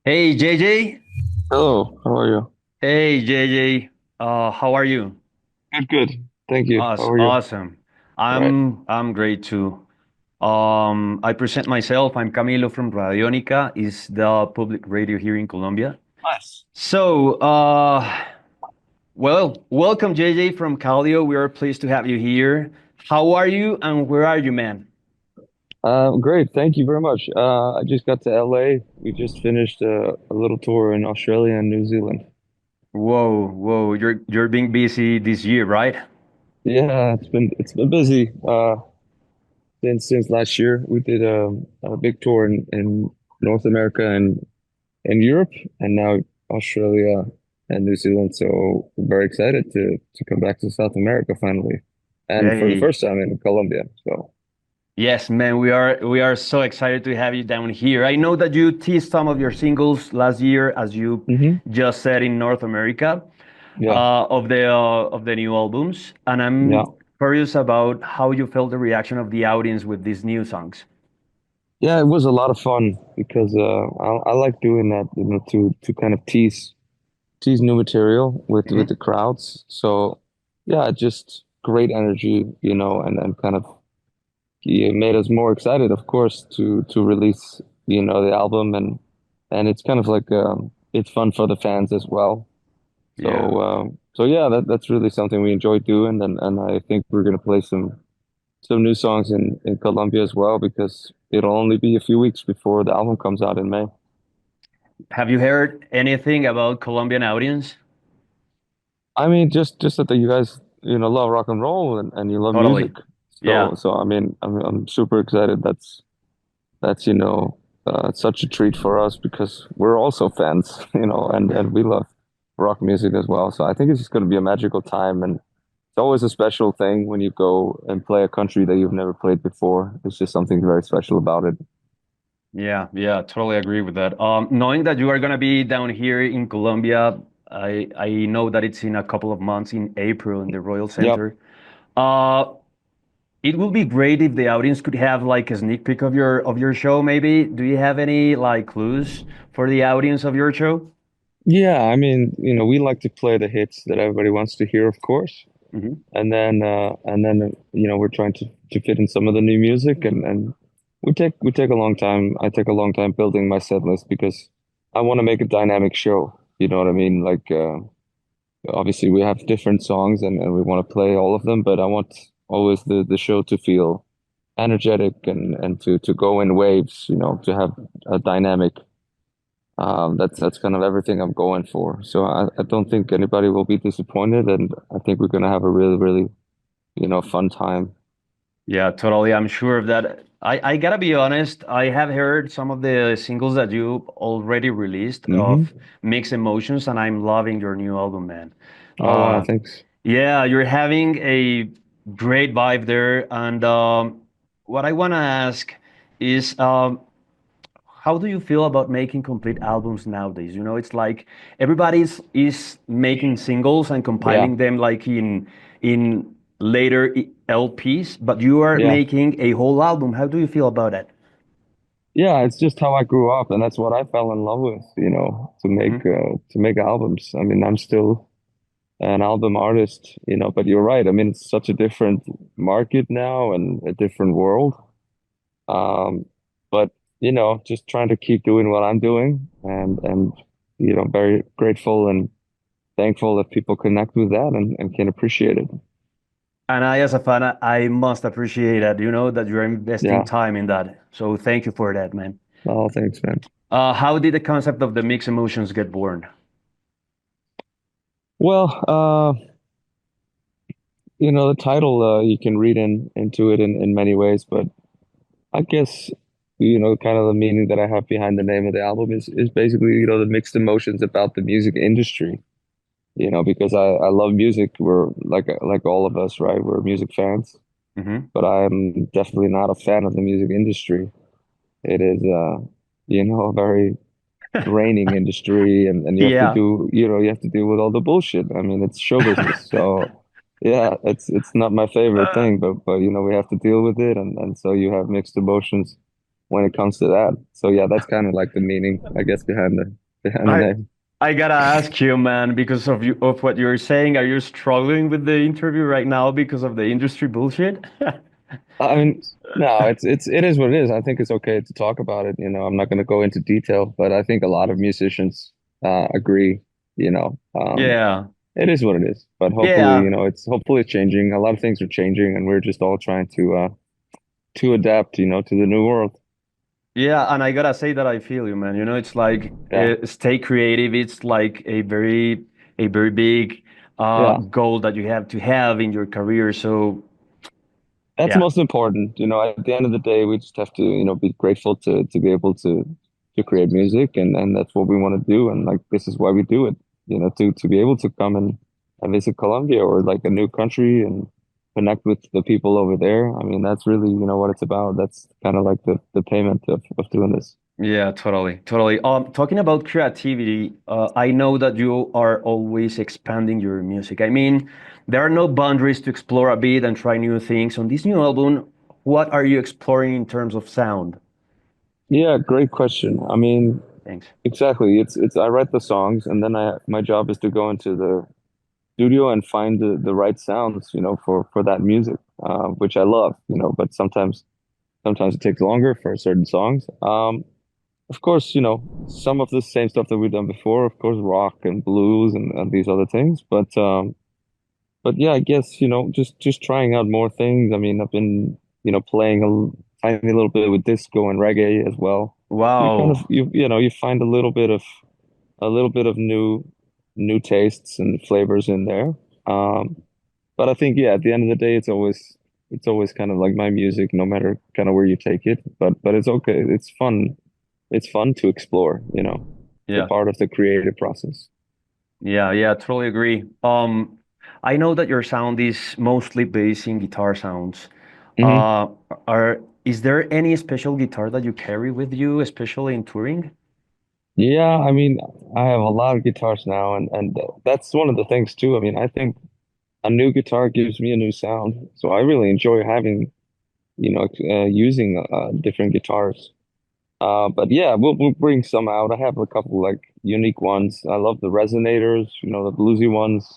Hey JJ. Hello, how are you? Hey JJ. How are you? Good, good. Thank you. How are you? Awesome. Right. I'm great too. I present myself. I'm Camilo from Radionica, is the public radio here in Colombia. Nice. So, welcome JJ from Kaleo. We are pleased to have you here. How are you and where are you, man? Great. Thank you very much. I just got to LA. We just finished a little tour in Australia and New Zealand. Whoa, whoa, you're being busy this year, right? Yeah, it's been busy. Since last year, we did a big tour in North America and Europe, and now Australia and New Zealand. So we're very excited to come back to South America finally, and for the Hey. first time in Colombia. So. Yes, man, we are so excited to have you down here. I know that you teased some of your singles last year, as you Hmm. just said in North America, Yeah. of the new albums, and Yeah. I'm curious about how you felt the reaction of the audience with these new songs. Yeah, it was a lot of fun because I like doing that, to kind of tease new material with Hmm. the crowds. So yeah, just great energy, and kind of it made us more excited, of course, to release, the album and it's kind of like it's fun for the fans as well. Yeah. So yeah, that's really something we enjoy doing, and I think we're gonna play some new songs in Colombia as well because it'll only be a few weeks before the album comes out in May. Have you heard anything about Colombian audience? I mean, just that you guys, love rock and roll and you love music. Totally. So Yeah. so I mean, I'm super excited. That's such a treat for us because we're also fans, and we love rock music as well. So I think it's just going to be a magical time, and it's always a special thing when you go and play a country that you've never played before. It's just something very special about it. Yeah, yeah, totally agree with that. Knowing that you are gonna be down here in Colombia, I know that it's in a couple of months in April in the Royal Yep. Center. Uh, it would be great if the audience could have like a sneak peek of your show, maybe. Do you have any like clues for the audience of your show? Yeah, I mean, we like to play the hits that everybody wants to hear, of course. Hmm. And then we're trying to fit in some of the new music and we take a long time. I take a long time building my set list because I want to make a dynamic show. You know what I mean? Like obviously we have different songs and we want to play all of them, but I want always the show to feel energetic and to go in waves, to have a dynamic. That's kind of everything I'm going for. So I don't think anybody will be disappointed, and I think we're gonna have a really, really, fun time. Yeah, totally. I'm sure of that. I gotta be honest, I have heard some of the singles that you already released Hmm. of Mixed Emotions, and I'm loving your new album, man. Oh wow, Uh, thanks. yeah, you're having a great vibe there. And what I wanna ask is, how do you feel about making complete albums nowadays? You know, it's like everybody's making singles and Yeah, compiling them like in later LPs, but you are yeah, making a whole album. How do you feel about that? yeah. It's just how I grew up, and that's what I fell in love with. Hmm. To make albums. I mean, I'm still an album artist, but you're right. I mean, it's such a different market now and a different world. Um, but just trying to keep doing what I'm doing, and very grateful and thankful that people connect with that and can appreciate it. And I, as a fan, I must appreciate that. You know that you're investing Yeah. time in that. So thank you for that, man. Oh, thanks, man. How did the concept of the mixed emotions get born? Well, the title you can read into it in many ways, but I guess kind of the meaning that I have behind the name of the album is basically the mixed emotions about the music industry. Because I love music. We're like all of us, right? We're music fans, Hmm. but I'm definitely not a fan of the music industry. It is a very draining industry and Yeah. you have to deal with all the bullshit. I mean, it's show business. So yeah, it's not my favorite Uh, thing, but we have to deal with it and so you have mixed emotions when it comes to that. So yeah, that's kind of like the meaning, I guess, behind the I name. I gotta ask you, man, because of what you're saying, are you struggling with the interview right now because of the industry bullshit? I mean, no, it is what it is. I think it's okay to talk about it. I'm not going to go into detail, but I think a lot of musicians agree. You know, Yeah. it is what it is. But hopefully, Yeah. hopefully it's changing. A lot of things are changing, and we're just all trying to adapt. To the new world. Yeah, and I gotta say that I feel you, man. It's like Yeah, stay creative. It's like a very big yeah. goal that you have to have in your career. So That's yeah, most important. At the end of the day, we just have to, be grateful to be able to create music, and that's what we want to do. And like this is why we do it. To be able to come and visit Colombia or like a new country and connect with the people over there. I mean, that's really, what it's about. That's kind of like the payment of doing this. yeah, totally, totally. Talking about creativity, I know that you are always expanding your music. I mean, there are no boundaries to explore a bit and try new things. On this new album, what are you exploring in terms of sound? Yeah, great question. I mean, Thanks. exactly. It's I write the songs and then my job is to go into the studio and find the right sounds, for that music, which I love, but sometimes it takes longer for certain songs. Of course, some of the same stuff that we've done before, of course, rock and blues and these other things. But yeah, I guess, just trying out more things. I mean, I've been, playing tiny little bit with disco and reggae as well. So you kind of Wow. you find a little bit of new tastes and flavors in there. Um, but I think, yeah, at the end of the day, it's always kind of like my music, no matter kind of where you take it. But it's okay. It's fun. It's fun to explore. It's a Yeah. part of the creative process. Yeah, yeah, totally agree. I know that your sound is mostly based in guitar sounds. Hmm. Uh, is there any special guitar that you carry with you, especially in touring? Yeah, I mean, I have a lot of guitars now, and that's one of the things too. I mean, I think a new guitar gives me a new sound, so I really enjoy having, using different guitars. But yeah, we'll bring some out. I have a couple like unique ones. I love the resonators, the bluesy ones.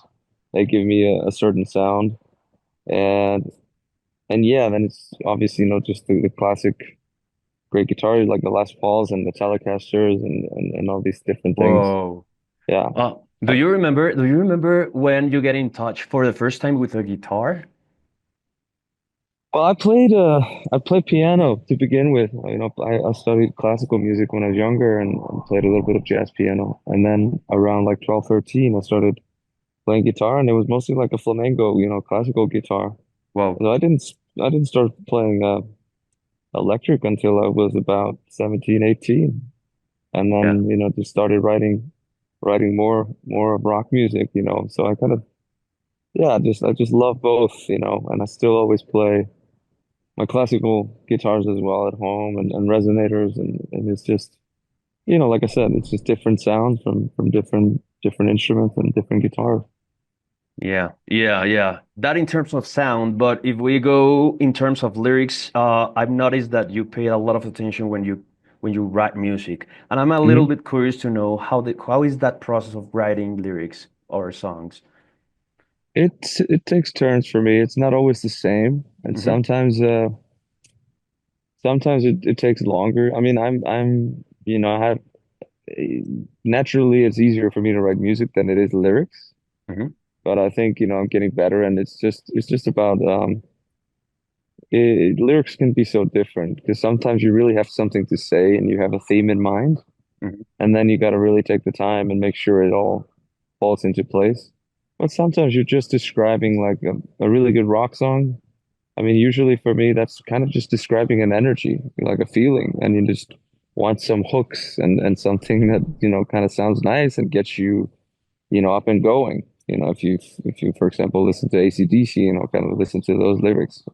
They give me a certain sound. And and yeah, then it's obviously, just the classic great guitars like the Les Pauls and the Telecasters and all these different things. Whoa. Yeah. Uh, Uh, do you remember when you get in touch for the first time with a guitar? Well, I played piano to begin with. I studied classical music when I was younger and played a little bit of jazz piano. And then around like 12, 13, I started playing guitar, and it was mostly like a flamenco, classical guitar. Wow. So I didn't start playing electric until I was about 17, 18. And Yeah. then, just started writing more of rock music, So I kind of, yeah, I just love both, and I still always play my classical guitars as well at home and resonators, and it's just, like I said, it's just different sounds from different instruments and different guitars. Yeah, yeah, yeah. That in terms of sound, but if we go in terms of lyrics, I've noticed that you pay a lot of attention when you write music, and I'm a little Hmm. bit curious to know how is that process of writing lyrics or songs? It takes turns for me. It's not always the same, and Hmm. sometimes it takes longer. I mean, I have naturally it's easier for me to write music than it is lyrics, Hmm. but I think, I'm getting better, and it's just about lyrics can be so different because sometimes you really have something to say and you have a theme in mind, Hmm. and then you got to really take the time and make sure it all falls into place. But sometimes you're just describing like a really good rock song. I mean, usually for me, that's kind of just describing an energy, like a feeling, and you just want some hooks and something that, kind of sounds nice and gets you, up and going. If you, for example, listen to AC/DC, kind of listen to those lyrics.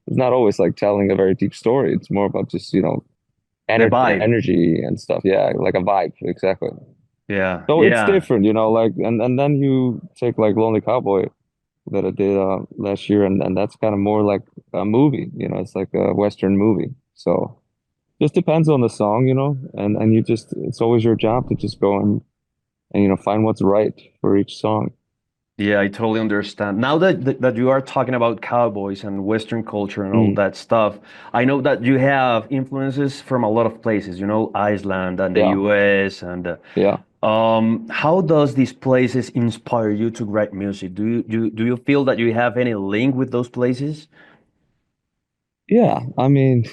It's not always like telling a very deep story. It's more about just, The vibe. energy and stuff. Yeah, like a vibe, exactly. Yeah, So it's yeah, different, like, and then you take like Lonely Cowboy that I did last year, and that's kind of more like a movie. It's like a Western movie. So just depends on the song, and you just it's always your job to just go and find what's right for each song. Yeah, I totally understand. Now that you are talking about cowboys and Western culture and all Mm, that stuff, I know that you have influences from a lot of places, Iceland and the yeah, US and yeah, how does these places inspire you to write music? Do you feel that you have any link with those places? yeah. I mean,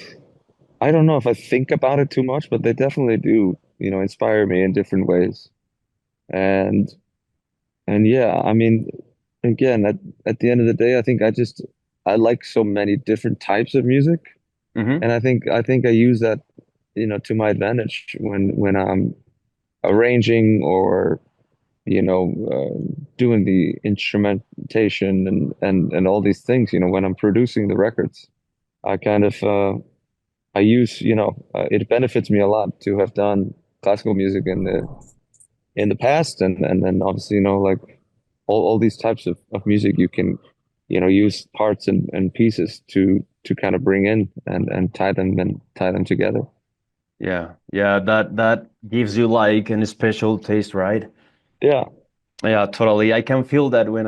I don't know if I think about it too much, but they definitely do, inspire me in different ways. And and yeah, I mean, again, at the end of the day, I think I like so many different types of music, Mm-hmm. and I think I use that, to my advantage when I'm arranging or doing the instrumentation and all these things. When I'm producing the records, I kind of I use, it benefits me a lot to have done classical music in the past, and then obviously, like all these types of music you can, use parts and pieces to kind of bring in and tie them together. Yeah, yeah, that gives you like a special taste, right? Yeah. Yeah, totally. I can feel that when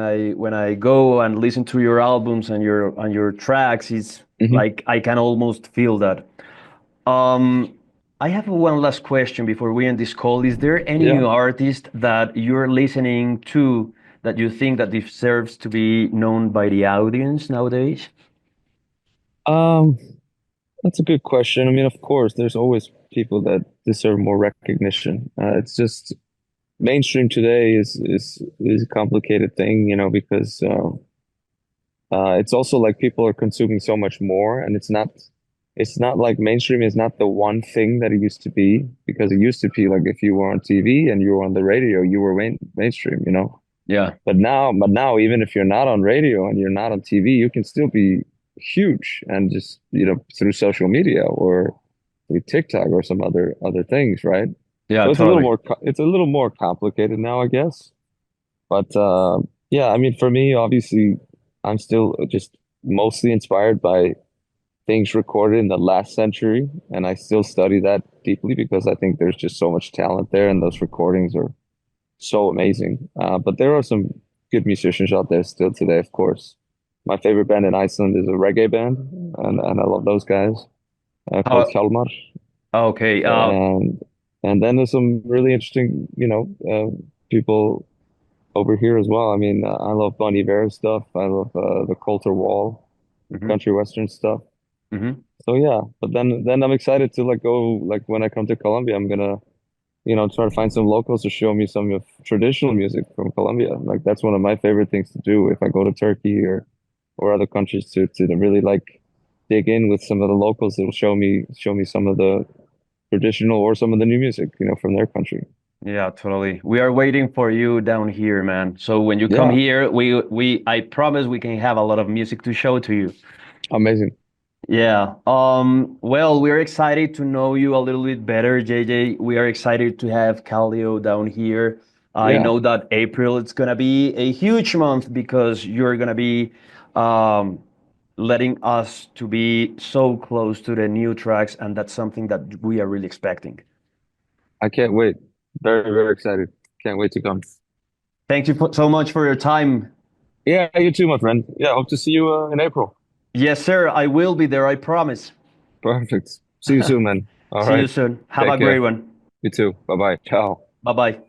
I go and listen to your albums and your tracks, it's Hmm. like I can almost feel that. Um, I have one last question before we end this call. Is there any Yeah. new artist that you're listening to that you think that deserves to be known by the audience nowadays? Um, that's a good question. I mean, of course, there's always people that deserve more recognition. It's just mainstream today is a complicated thing, because it's also like people are consuming so much more, and it's not like mainstream is not the one thing that it used to be, because it used to be like if you were on TV and you were on the radio, you were mainstream. Yeah, But now, even if you're not on radio and you're not on TV, you can still be huge, and just, through social media or through TikTok or some other things, right? yeah, So totally. it's a little more complicated now, I guess. But yeah, I mean, for me, obviously, I'm still just mostly inspired by things recorded in the last century, and I still study that deeply because I think there's just so much talent there, and those recordings are so amazing. But there are some good musicians out there still today, of course. My favorite band in Iceland is a reggae band, and I love those guys, called How, Hjalmar. okay. And and then there's some really interesting, people over here as well. I mean, I love Bon Iver stuff. I love the Coulter Wall, Mhm, country western stuff. mhm. So yeah, but then I'm excited to like go, like when I come to Colombia, I'm gonna try to find some locals to show me some of traditional music from Colombia. Like that's one of my favorite things to do if I go to Turkey or other countries, to really like dig in with some of the locals that will show me some of the traditional or some of the new music, from their country. Yeah, totally. We are waiting for you down here, man. So when you come Yeah, here, I promise we can have a lot of music to show to you. amazing. Yeah. Well, we're excited to know you a little bit better, JJ. We are excited to have Kaleo down here. I Yeah, know that April it's gonna be a huge month because you're gonna be um, letting us to be so close to the new tracks, and that's something that we are really expecting. I can't wait. Very, very excited. Can't wait to come. Thank you so much for your time. Yeah, you too, my friend. Yeah, hope to see you in April. Yes, sir. I will be there. I promise. Perfect. See you soon, man. All See you right. soon. Have a Take great care. one. You too. Bye bye. Ciao. Bye bye.